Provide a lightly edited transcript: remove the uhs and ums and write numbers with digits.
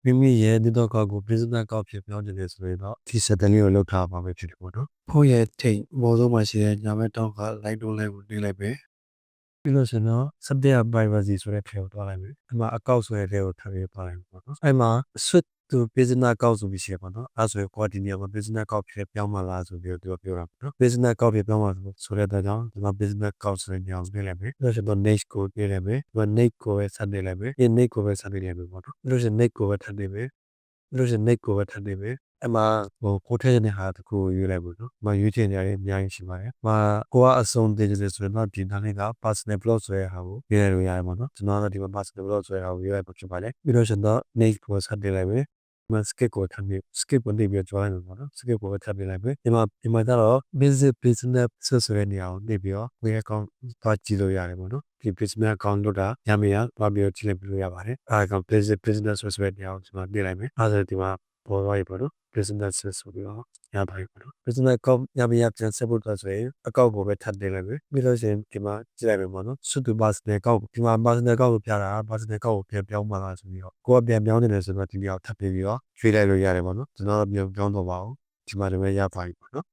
မိမိရဲ့ဒီတော့ကောက်ကို business ကောက်ဖြစ်ပြောင်းနေတယ်ဆိုရင်တော့ဒီ setting လေးကိုလောက်ထားပါမယ်ဖြစ်တယ်ပေါ့နော်ဖုန်းရဲ့ထိတ်ဘောဆုံးမှာရှိတဲ့ညာဘက်တောက်က light တွန်းလေးကိုနှိပ်လိုက်ပဲပြီးလို့ရှင်တော့ setting up privacy ဆိုတဲ့ထဲကိုတွားလိုက်မယ်ဒီမှာအကောက်ဆိုတဲ့ထဲကိုထပ်ပြီးတွားလိုက်မယ်ပေါ့နော်အဲ့မှာ switch to business ကောက်ဆိုပြီးရှိရပါတော့အဲ့ဆိုရင် ကိုဒီနေရာမှာ business ကောက်ဖြစ်ပြောင်းမှလားဆိုပြီးတော့ပြောတာပေါ့နော် business ကောက်ဖြစ်ပြောင်းမှဆိုတဲ့အတွက်ကြောင့်ဒီမှာ business ကောက်ဆိုတဲ့နေရာကိုနှိပ်လိုက်မယ်ပြီးလို့ရှင်တော့ next ကိုနှိပ်လိုက်မယ်ဒီမှာ next ကိုပဲဆက်နှိပ်လိုက်မယ်ဒီ next ကိုပဲဆက်နှိပ်လိုက်မယ်ပေါ့နော်ပြီးလို့ရှင် next ကိုပဲထပ်နှိပ်မယ်ပြီးလို့ရှင် next ကိုပဲထပ်နှိပ်မယ်အဲ့မှာကိုထည့်တဲ့ဟာတစ်ခုကိုရွေးလိုက်ဘူးနော်။ရွေးချယ်နေရတယ်အများကြီးရှိပါတယ်။ကိုကအစုံတင်တယ်ဆိုရင်တော့ဒီနားလေးက personal blog ဆိုတဲ့ဟာကိုရွေးလိုက်လို့ရတယ်ပေါ့နော်။ကျွန်တော်ကဒီမှာ personal blog ဆိုတဲ့ဟာကိုရွေးလိုက်ဖို့ဖြစ်ပါတယ်။ပြီးတော့ကျွန်တော် next ကိုဆက်တင်လိုက်မယ်။skip ကိုထပ်ပြီး skip ကိုနှိပ်ပြီးကြွားလိုက်မှာပေါ့နော် skip ကိုထပ်ပြီးလိုက်မယ်ဒီမှာကျတော့ business ဆိုတဲ့နေရာကိုနှိပ်ပြီးတော့ web account သွားကြည့်လို့ရတယ်ပေါ့နော်ဒီ business account လုပ်တာညမရသွားပြီးတော့ကြည့်လိုက်လို့ရပါတယ်အဲဒါက business ဆိုတဲ့နေရာကိုကျွန်တော်နှိပ်လိုက်မယ်အဲဒါဒီမှာပေါ်သွားပြီပေါ့နော် business ဆိုပြီးတော့ရပါပြီပေါ့နော် business account ညမရပြန်ဆက်ဖို့ဆိုရင်အကောင့်ကိုပဲထပ်တင်လိုက်မယ်ပြီးလို့ရှိရင်ဒီမှာကြည့်လိုက်မယ်ပေါ့နော်စွတ်တူ personal account ဒီမှာ personal account ကိုပြတာ personal account ကိုပြန်ပြောင်းမှလားဆိုပြီးတော့ကိုကပြန်ပြောင်းနေတယ်ဆိုတော့ဒီနေရာကိုထပ်ပြီးတော့ရွှေ့လိုက်လို့ရတယ်ပေါ့နော်ကျွန်တော်တော့ပြန်ပြောင်းတော့ပါဘူးဒီမှာလည်းရပါပြီပေါ့နော်